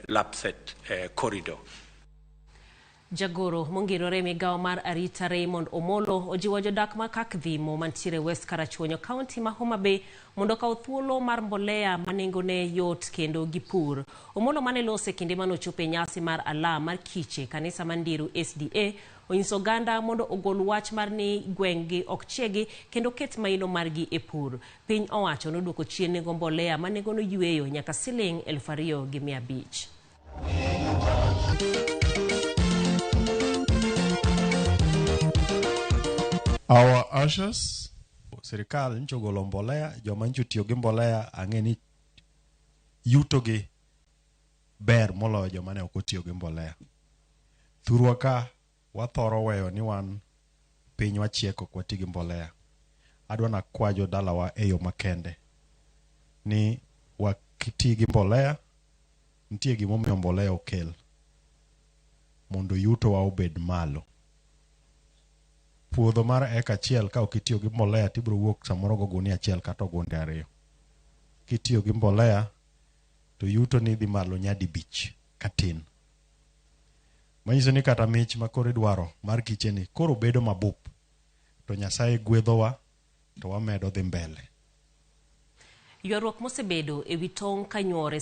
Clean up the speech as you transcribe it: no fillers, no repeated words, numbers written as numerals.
Lapset corridor. Jagoro mongirore migao mar arita Raymond Omolo ojiwo jodak ma Kakdhimo mantiere West Karachuonyo County ma Homa Bay mondo kaw thuolo mar mbolea manengone yot kendo gipur. Omolo mane lose kinde manochope nyasi mar ala mar kiche kanisa mandiru SDA onyiso oganda mondo ogol wach mar ni gweng'gi ok chiegi kendo ket maino margi e pur. Piny owacho noduoko chien nengo mbolea manengono yweyo nyaka siling 2,500. Our ushers, sirikal ncho golo mbolea, joma ncho tiyo gi mbolea ang'eni yuto gi ber moloyo joma ne ok otiyo gi mbolea. Thurwa ka wathoro weyo ni wan piny wachieko kwa ti gi mbolea. Adwa na kwajo dalawa e yo makende ni wakiti gi mbolea, nitie gimomiyo mbolea okel mondo yuto wa obed malo. Puodho mar eka achiel ka ok itiyo gi mbolea tibiro wuok samoro go gunia achiel kata ogunde 2. Kitiyo gi mbolea to yuto ni dhi malo nyadibich katin. Manyiso ni kata mich ma koro idwaro mar kicheni koro bedo mabup, to Nyasaye gwedhowa to wamedo dhi mbele. Ywaruok mosebedo e wi tong' kanyuore